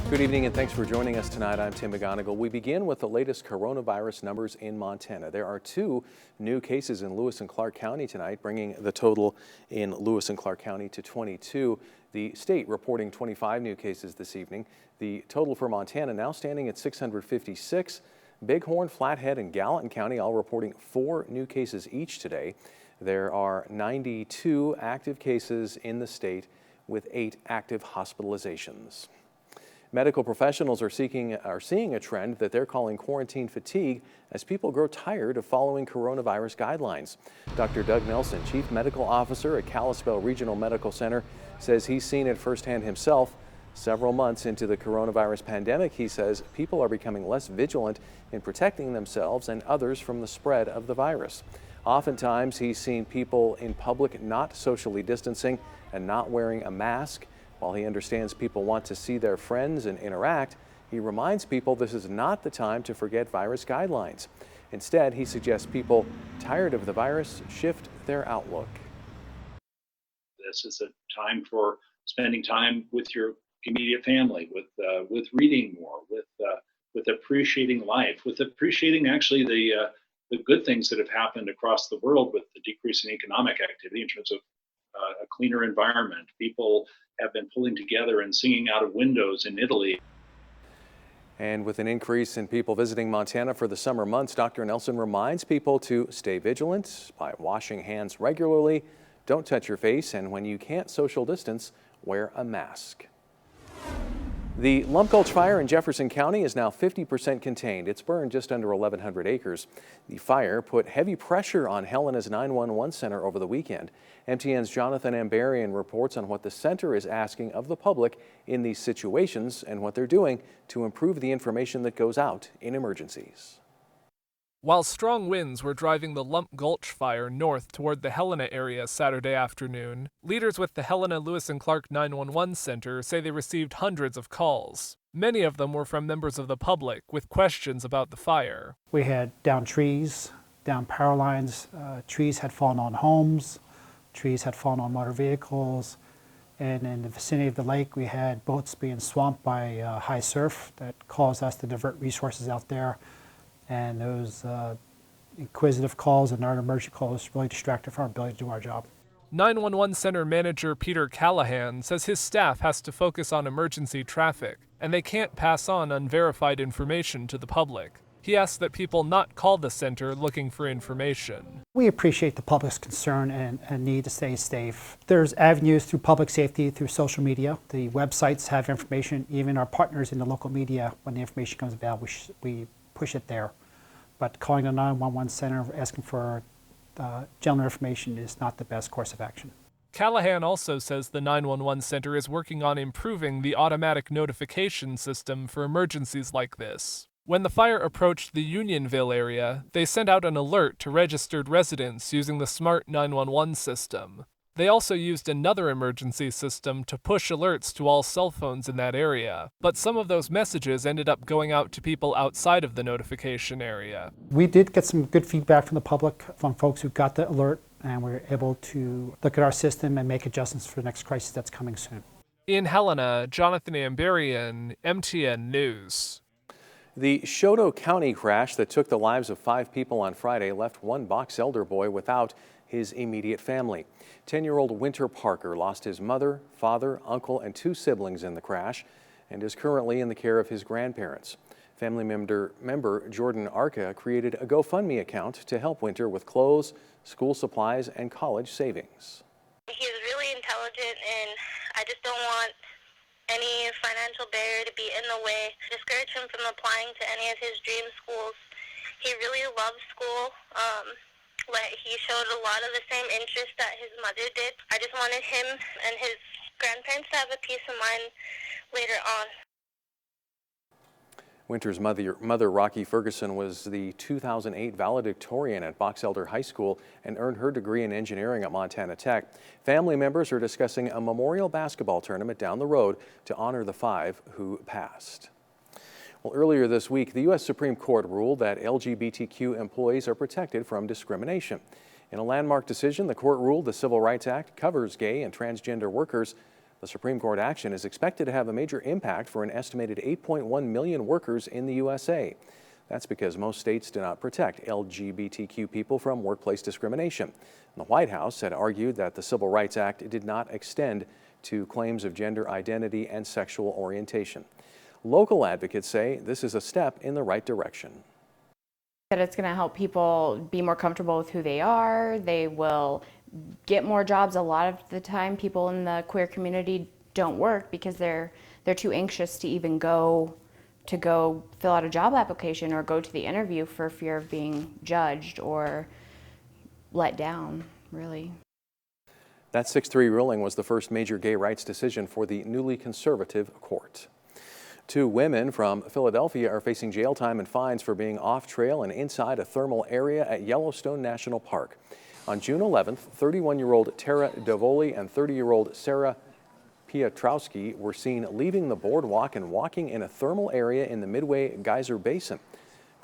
Good evening and thanks for joining us tonight. I'm Tim McGonigal. We begin with the latest coronavirus numbers in Montana. There are 2 new cases in Lewis and Clark County tonight, bringing the total in Lewis and Clark County to 22. The state reporting 25 new cases this evening. The total for Montana now standing at 656. Bighorn, Flathead, and Gallatin County all reporting 4 new cases each today. There are 92 active cases in the state with 8 active hospitalizations. Medical professionals are seeing a trend that they're calling quarantine fatigue as people grow tired of following coronavirus guidelines. Dr. Doug Nelson, Chief Medical Officer at Kalispell Regional Medical Center, says he's seen it firsthand himself. Several months into the coronavirus pandemic, he says people are becoming less vigilant in protecting themselves and others from the spread of the virus. Oftentimes, he's seen people in public not socially distancing and not wearing a mask. While he understands people want to see their friends and interact, he reminds people this is not the time to forget virus guidelines. Instead, he suggests people tired of the virus shift their outlook. This is a time for spending time with your immediate family, with reading more, with appreciating life, with appreciating actually the good things that have happened across the world with the decrease in economic activity in terms of a cleaner environment. People have been pulling together and singing out of windows in Italy. And with an increase in people visiting Montana for the summer months, Dr. Nelson reminds people to stay vigilant by washing hands regularly, don't touch your face, and when you can't social distance, wear a mask. The Gulch fire in Jefferson County is now 50% contained. It's burned just under 1,100 acres. The fire put heavy pressure on Helena's 911 center over the weekend. MTN's Jonathan Ambarian reports on what the center is asking of the public in these situations and what they're doing to improve the information that goes out in emergencies. While strong winds were driving the Gulch fire north toward the Helena area Saturday afternoon, leaders with the Helena Lewis and Clark 911 Center say they received hundreds of calls. Many of them were from members of the public with questions about the fire. We had down trees, down power lines, trees had fallen on homes, trees had fallen on motor vehicles, and in the vicinity of the lake we had boats being swamped by high surf that caused us to divert resources out there. And those inquisitive calls and non-emergency calls really distracted from our ability to do our job. 911 Center Manager Peter Callahan says his staff has to focus on emergency traffic, and they can't pass on unverified information to the public. He asks that people not call the center looking for information. We appreciate the public's concern and need to stay safe. There's avenues through public safety, through social media. The websites have information. Even our partners in the local media, when the information comes available, we push it there. But calling the 911 center asking for general information is not the best course of action. Callahan also says the 911 center is working on improving the automatic notification system for emergencies like this. When the fire approached the Unionville area, they sent out an alert to registered residents using the Smart 911 system. They also used another emergency system to push alerts to all cell phones in that area, but some of those messages ended up going out to people outside of the notification area. We did get some good feedback from the public, from folks who got the alert, and we were able to look at our system and make adjustments for the next crisis that's coming soon. In Helena, Jonathan Ambarian, MTN News. The Choteau County crash that took the lives of 5 people on Friday left one Box Elder boy without his immediate family. 10-year-old Winter Parker lost his mother, father, uncle, and 2 siblings in the crash and is currently in the care of his grandparents. Family member Jordan Arca created a GoFundMe account to help Winter with clothes, school supplies, and college savings. He's really intelligent, and I just don't want any financial barrier to be in the way, discourage him from applying to any of his dream schools. He really loves school. He showed a lot of the same interest that his mother did. I just wanted him and his grandparents to have a peace of mind later on. Winter's mother, Rocky Ferguson, was the 2008 valedictorian at Box Elder High School and earned her degree in engineering at Montana Tech. Family members are discussing a memorial basketball tournament down the road to honor the 5 who passed. Well, earlier this week, the U.S. Supreme Court ruled that LGBTQ employees are protected from discrimination. In a landmark decision, the court ruled the Civil Rights Act covers gay and transgender workers, The Supreme Court action is expected to have a major impact for an estimated 8.1 million workers in the USA. That's because most states do not protect LGBTQ people from workplace discrimination. The White House had argued that the Civil Rights Act did not extend to claims of gender identity and sexual orientation. Local advocates say this is a step in the right direction. That it's going to help people be more comfortable with who they are. They will get more jobs. A lot of the time people in the queer community don't work because they're too anxious to even go fill out a job application or go to the interview for fear of being judged or let down, really. That 6-3 ruling was the first major gay rights decision for the newly conservative court. 2 women from Philadelphia are facing jail time and fines for being off-trail and inside a thermal area at Yellowstone National Park. On June 11th, 31-year-old Tara Davoli and 30-year-old Sarah Piotrowski were seen leaving the boardwalk and walking in a thermal area in the Midway Geyser Basin.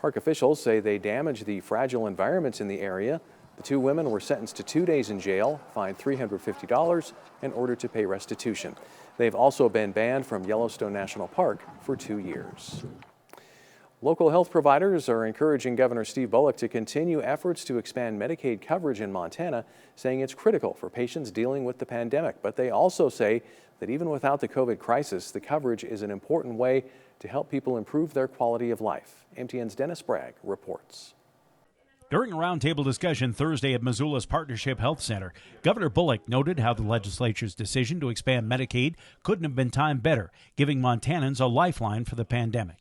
Park officials say they damaged the fragile environments in the area. The 2 women were sentenced to 2 days in jail, fined $350, and ordered to pay restitution. They've also been banned from Yellowstone National Park for 2 years. Local health providers are encouraging Governor Steve Bullock to continue efforts to expand Medicaid coverage in Montana, saying it's critical for patients dealing with the pandemic. But they also say that even without the COVID crisis, the coverage is an important way to help people improve their quality of life. MTN's Dennis Bragg reports. During a roundtable discussion Thursday at Missoula's Partnership Health Center, Governor Bullock noted how the legislature's decision to expand Medicaid couldn't have been timed better, giving Montanans a lifeline for the pandemic.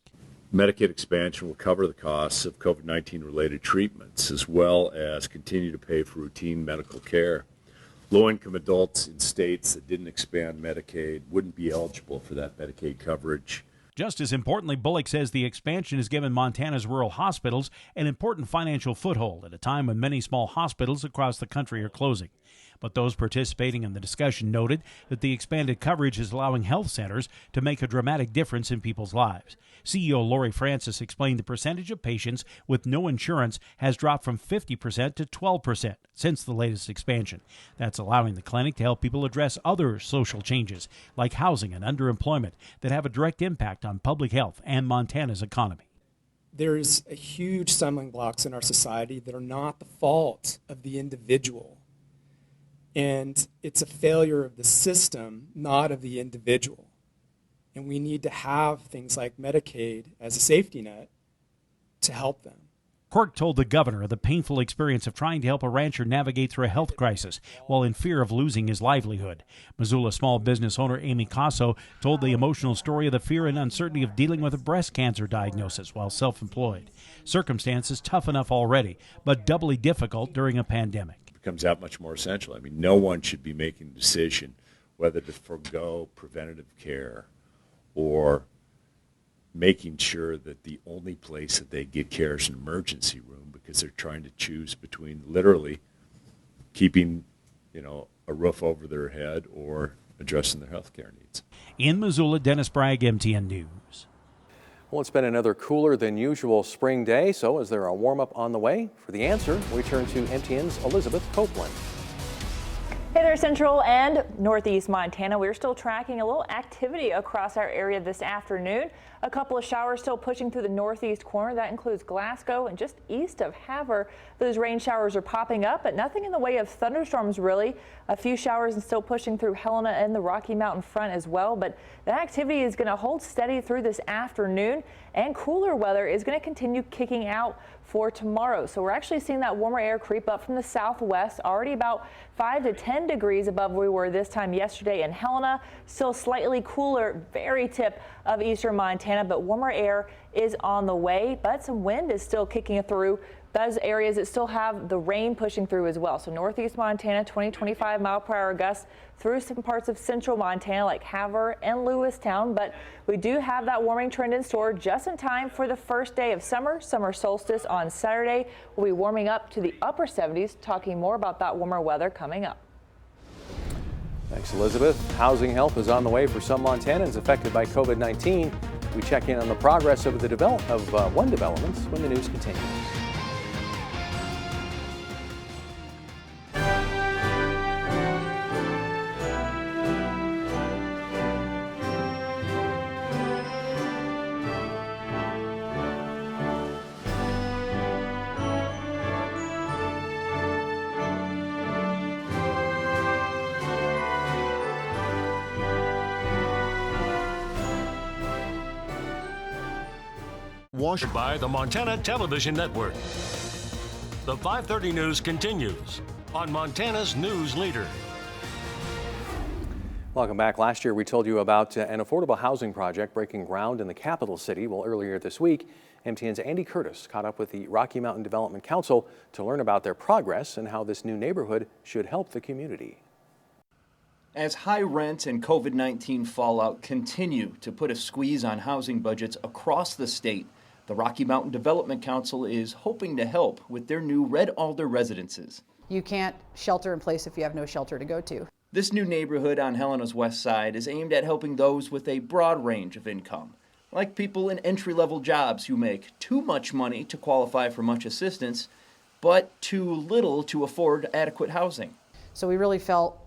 Medicaid expansion will cover the costs of COVID-19 related treatments as well as continue to pay for routine medical care. Low-income adults in states that didn't expand Medicaid wouldn't be eligible for that Medicaid coverage. Just as importantly, Bullock says the expansion has given Montana's rural hospitals an important financial foothold at a time when many small hospitals across the country are closing. But those participating in the discussion noted that the expanded coverage is allowing health centers to make a dramatic difference in people's lives. CEO Lori Francis explained the percentage of patients with no insurance has dropped from 50% to 12% since the latest expansion. That's allowing the clinic to help people address other social changes like housing and underemployment that have a direct impact on public health and Montana's economy. There's a huge stumbling blocks in our society that are not the fault of the individual. And it's a failure of the system, not of the individual. And we need to have things like Medicaid as a safety net to help them. Quirk told the governor of the painful experience of trying to help a rancher navigate through a health crisis while in fear of losing his livelihood. Missoula small business owner Amy Casso told the emotional story of the fear and uncertainty of dealing with a breast cancer diagnosis while self-employed. Circumstances tough enough already, but doubly difficult during a pandemic. Becomes that much more essential. I mean, no one should be making a decision whether to forego preventative care or making sure that the only place that they get care is an emergency room because they're trying to choose between literally keeping, a roof over their head or addressing their health care needs. In Missoula, Dennis Bragg, MTN News. Well, it's been another cooler than usual spring day, so is there a warm-up on the way? For the answer, we turn to MTN's Elizabeth Copeland. Hey there, Central and Northeast Montana. We're still tracking a little activity across our area this afternoon. A couple of showers still pushing through the northeast corner. That includes Glasgow and just east of Havre. Those rain showers are popping up, but nothing in the way of thunderstorms really. A few showers and still pushing through Helena and the Rocky Mountain front as well. But that activity is going to hold steady through this afternoon, and cooler weather is going to continue kicking out for tomorrow. So we're actually seeing that warmer air creep up from the southwest, already about 5 to 10 degrees above where we were this time yesterday in Helena. Still slightly cooler, very tip of eastern Montana, but warmer air is on the way, but some wind is still kicking through those areas that still have the rain pushing through as well. So northeast Montana, 20-25 mile per hour gusts through some parts of central Montana like Havre and Lewistown. But we do have that warming trend in store just in time for the first day of summer solstice on Saturday. We'll be warming up to the upper 70s. Talking more about that warmer weather coming up. Thanks, Elizabeth. Housing help is on the way for some Montanans affected by COVID-19. We check in on the progress of one development when the news continues. Washington by the Montana Television Network. The 5:30 news continues on Montana's news leader. Welcome back. Last year we told you about an affordable housing project breaking ground in the capital city. Well, earlier this week, MTN's Andy Curtis caught up with the Rocky Mountain Development Council to learn about their progress and how this new neighborhood should help the community. As high rent and COVID-19 fallout continue to put a squeeze on housing budgets across the state, the Rocky Mountain Development Council is hoping to help with their new Red Alder residences. You can't shelter in place if you have no shelter to go to. This new neighborhood on Helena's west side is aimed at helping those with a broad range of income, like people in entry-level jobs who make too much money to qualify for much assistance, but too little to afford adequate housing. So we really felt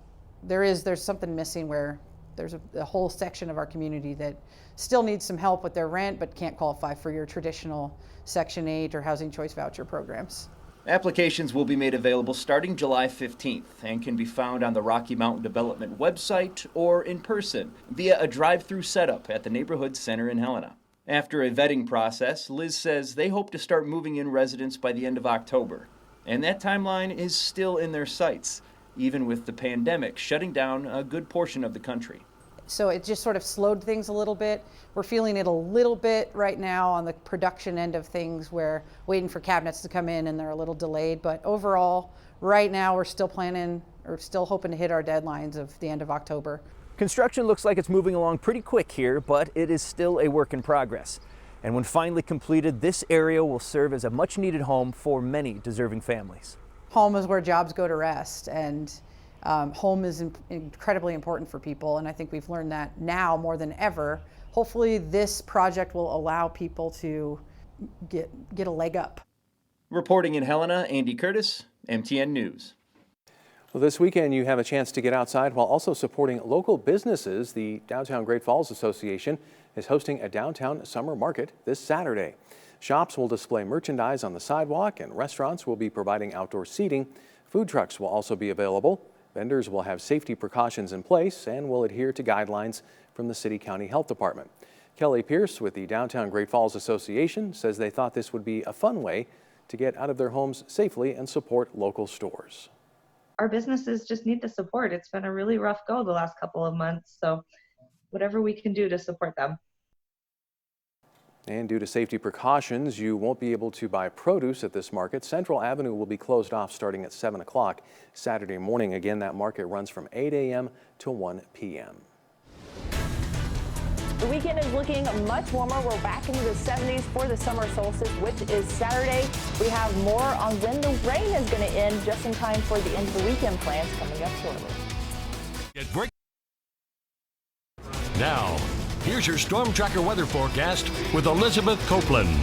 there's something missing where there's a whole section of our community that still needs some help with their rent but can't qualify for your traditional Section 8 or Housing Choice Voucher programs. Applications will be made available starting July 15th and can be found on the Rocky Mountain Development website or in person via a drive-through setup at the Neighborhood Center in Helena. After a vetting process, Liz says they hope to start moving in residents by the end of October. And that timeline is still in their sights, even with the pandemic shutting down a good portion of the country. So it just sort of slowed things a little bit. We're feeling it a little bit right now on the production end of things, where waiting for cabinets to come in and they're a little delayed. But overall, right now we're still planning or still hoping to hit our deadlines of the end of October. Construction looks like it's moving along pretty quick here, but it is still a work in progress. And when finally completed, this area will serve as a much needed home for many deserving families. Home is where jobs go to rest, and home is incredibly important for people, and I think we've learned that now more than ever. Hopefully this project will allow people to get a leg up. Reporting in Helena, Andy Curtis, MTN News. Well, this weekend you have a chance to get outside while also supporting local businesses. The Downtown Great Falls Association is hosting a downtown summer market this Saturday. Shops will display merchandise on the sidewalk, and restaurants will be providing outdoor seating. Food trucks will also be available. Vendors will have safety precautions in place and will adhere to guidelines from the City-County Health Department. Kelly Pierce with the Downtown Great Falls Association says they thought this would be a fun way to get out of their homes safely and support local stores. Our businesses just need the support. It's been a really rough go the last couple of months, so whatever we can do to support them. And due to safety precautions, you won't be able to buy produce at this market. Central Avenue will be closed off starting at 7 o'clock Saturday morning. Again, that market runs from 8 a.m. to 1 p.m. The weekend is looking much warmer. We're back into the 70s for the summer solstice, which is Saturday. We have more on when the rain is going to end, just in time for the end of the weekend plans coming up shortly. Now, here's your Storm Tracker weather forecast with Elizabeth Copeland.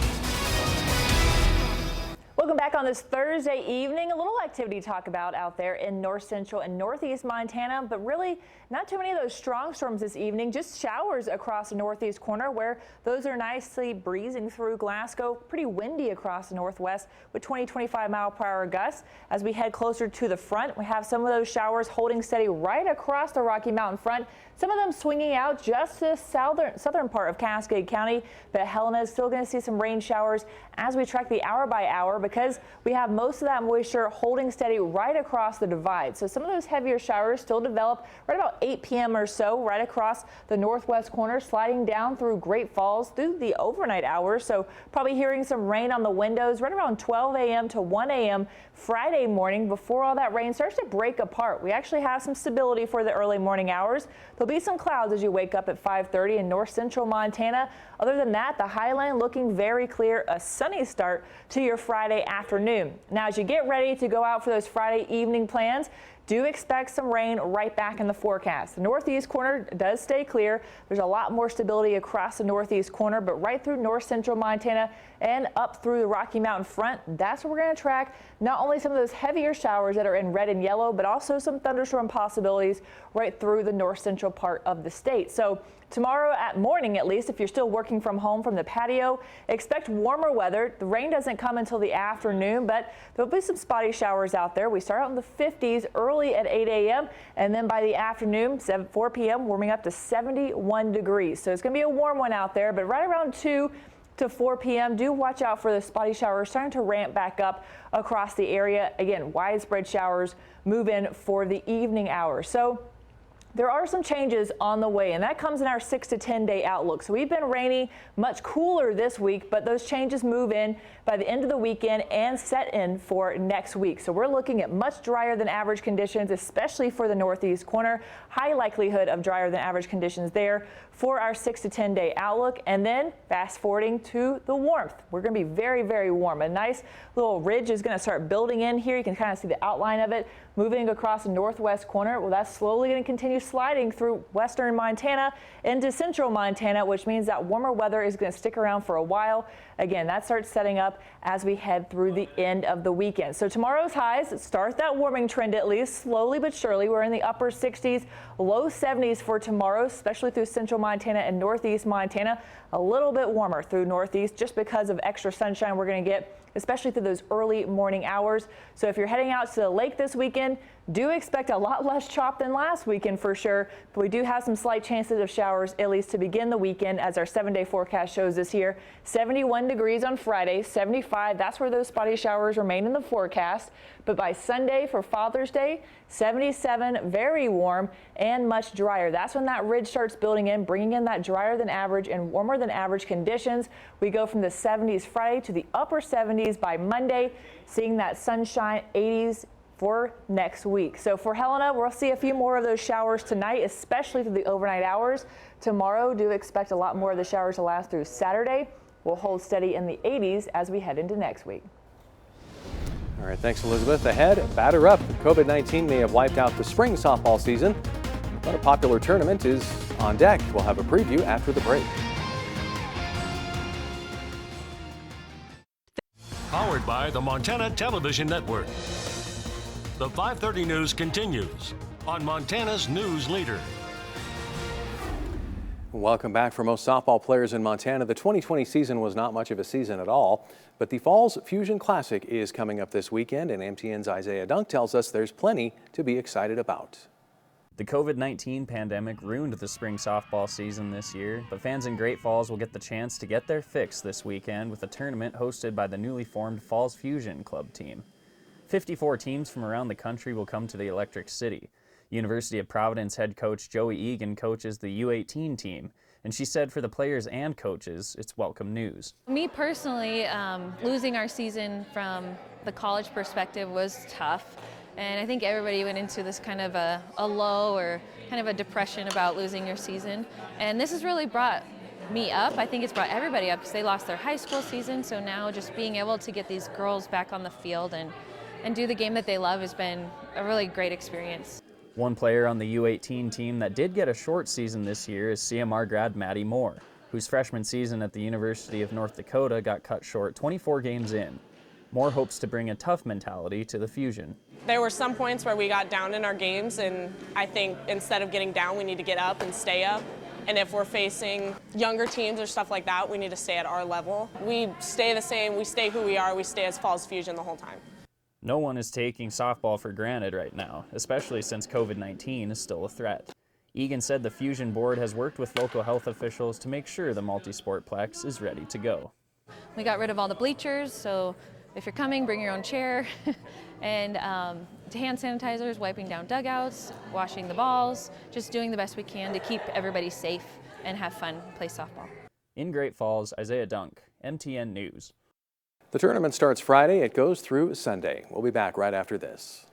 Welcome back on this Thursday evening. A little activity to talk about out there in north central and northeast Montana, but really not too many of those strong storms this evening, just showers across the northeast corner where those are nicely breezing through Glasgow. Pretty windy across the northwest with 20-25 mile-per-hour gusts. As we head closer to the front, we have some of those showers holding steady right across the Rocky Mountain front. Some of them swinging out just to the southern part of Cascade County, but Helena is still going to see some rain showers as we track the hour by hour because we have most of that moisture holding steady right across the divide. So some of those heavier showers still develop right about 8 p.m. or so right across the northwest corner, sliding down through Great Falls through the overnight hours. So probably hearing some rain on the windows right around 12 a.m. to 1 a.m. Friday morning before all that rain starts to break apart. We actually have some stability for the early morning hours. There'll be some clouds as you wake up at 5:30 in north central Montana. Other than that, the highland looking very clear, a sunny start to your Friday afternoon. Now, as you get ready to go out for those Friday evening plans, do expect some rain right back in the forecast. The northeast corner does stay clear. There's a lot more stability across the northeast corner, but right through north central Montana and up through the Rocky Mountain front, that's where we're going to track not only some of those heavier showers that are in red and yellow, but also some thunderstorm possibilities right through the north central part of the state. So tomorrow at morning, at least, if you're still working from home from the patio, expect warmer weather. The rain doesn't come until the afternoon, but there'll be some spotty showers out there. We start out in the 50s early at 8 a.m. and then by the afternoon, 4 p.m., warming up to 71 degrees. So it's going to be a warm one out there, but right around 2 to 4 p.m. Do watch out for the spotty showers starting to ramp back up across the area. Again, widespread showers move in for the evening hours. So there are some changes on the way, and that comes in our 6 to 10 day outlook. So we've been rainy, much cooler this week, but those changes move in by the end of the weekend and set in for next week. So we're looking at much drier than average conditions, especially for the northeast corner. High likelihood of drier than average conditions there for our 6 to 10 day outlook. And then fast forwarding to the warmth. We're going to be very, very warm. A nice little ridge is going to start building in here. You can kind of see the outline of it moving across the northwest corner. Well, that's slowly going to continue sliding through western Montana into central Montana, which means that warmer weather is going to stick around for a while. Again, that starts setting up as we head through the end of the weekend. So tomorrow's highs start that warming trend, at least slowly but surely. We're in the upper 60s, low 70s for tomorrow, especially through central Montana and northeast Montana. A little bit warmer through northeast just because of extra sunshine we're going to get, especially through those early morning hours. So if you're heading out to the lake this weekend, do expect a lot less chop than last weekend for sure, but we do have some slight chances of showers, at least to begin the weekend, as our 7-day forecast shows this here. 71 degrees on Friday, 75, that's where those spotty showers remain in the forecast. But by Sunday for Father's Day, 77, very warm and much drier. That's when that ridge starts building in, bringing in that drier than average and warmer than average conditions. We go from the 70s Friday to the upper 70s by Monday, seeing that sunshine 80s for next week. So for Helena, we'll see a few more of those showers tonight, especially through the overnight hours. Tomorrow, do expect a lot more of the showers to last through Saturday. We'll hold steady in the 80s as we head into next week. All right, thanks, Elizabeth. Ahead, batter up. COVID-19 may have wiped out the spring softball season, but a popular tournament is on deck. We'll have a preview after the break. Powered by the Montana Television Network. The 5:30 news continues on Montana's news leader. Welcome back. For most softball players in Montana, the 2020 season was not much of a season at all, but the Falls Fusion Classic is coming up this weekend, and MTN's Isaiah Dunk tells us there's plenty to be excited about. The COVID-19 pandemic ruined the spring softball season this year, but fans in Great Falls will get the chance to get their fix this weekend with a tournament hosted by the newly formed Falls Fusion Club team. 54 teams from around the country will come to the Electric City. University of Providence head coach Joey Egan coaches the U18 team, and she said for the players and coaches, it's welcome news. Me personally, losing our season from the college perspective was tough, and I think everybody went into this kind of a low or kind of a depression about losing your season, and this has really brought me up. I think it's brought everybody up because they lost their high school season, so now just being able to get these girls back on the field and do the game that they love has been a really great experience. One player on the U18 team that did get a short season this year is CMR grad Maddie Moore, whose freshman season at the University of North Dakota got cut short 24 games in. Moore hopes to bring a tough mentality to the Fusion. There were some points where we got down in our games, and I think instead of getting down, we need to get up and stay up. And if we're facing younger teams or stuff like that, we need to stay at our level. We stay the same, we stay who we are, we stay as Falls Fusion the whole time. No one is taking softball for granted right now, especially since COVID-19 is still a threat. Egan said the Fusion board has worked with local health officials to make sure the multi-sport plex is ready to go. We got rid of all the bleachers, so if you're coming, bring your own chair. And hand sanitizers, wiping down dugouts, washing the balls, just doing the best we can to keep everybody safe and have fun, play softball. In Great Falls, Isaiah Dunk, MTN News. The tournament starts Friday. It goes through Sunday. We'll be back right after this.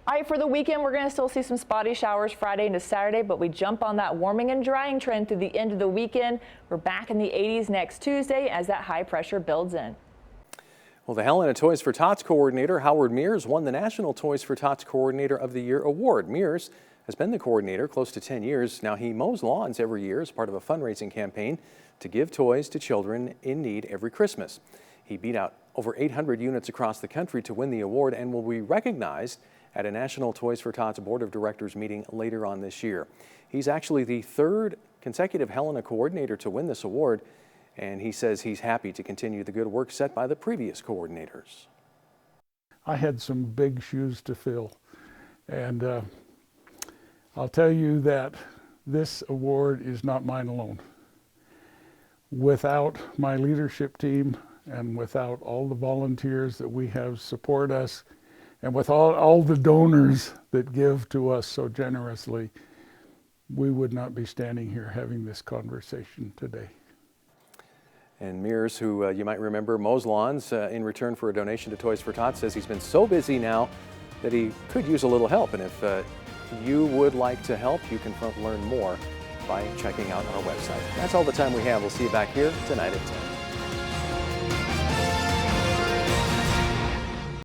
All right, for the weekend, we're going to still see some spotty showers Friday into Saturday, but we jump on that warming and drying trend through the end of the weekend. We're back in the 80s next Tuesday as that high pressure builds in. Well, the Helena Toys for Tots coordinator Howard Mears won the National Toys for Tots Coordinator of the Year award. Mears has been the coordinator close to 10 years. Now he mows lawns every year as part of a fundraising campaign to give toys to children in need every Christmas. He beat out over 800 units across the country to win the award and will be recognized at a National Toys for Tots Board of Directors meeting later on this year. He's actually the third consecutive Helena coordinator to win this award, and he says he's happy to continue the good work set by the previous coordinators. I had some big shoes to fill, and I'll tell you that this award is not mine alone. without my leadership team and without all the volunteers that we have support us, and with all the donors that give to us so generously, we would not be standing here having this conversation today. And Mears, who you might remember mows lawns in return for a donation to Toys for Tots, says he's been so busy now that he could use a little help. And if you would like to help, you can learn more by checking out our website. That's all the time we have. We'll see you back here tonight at 10.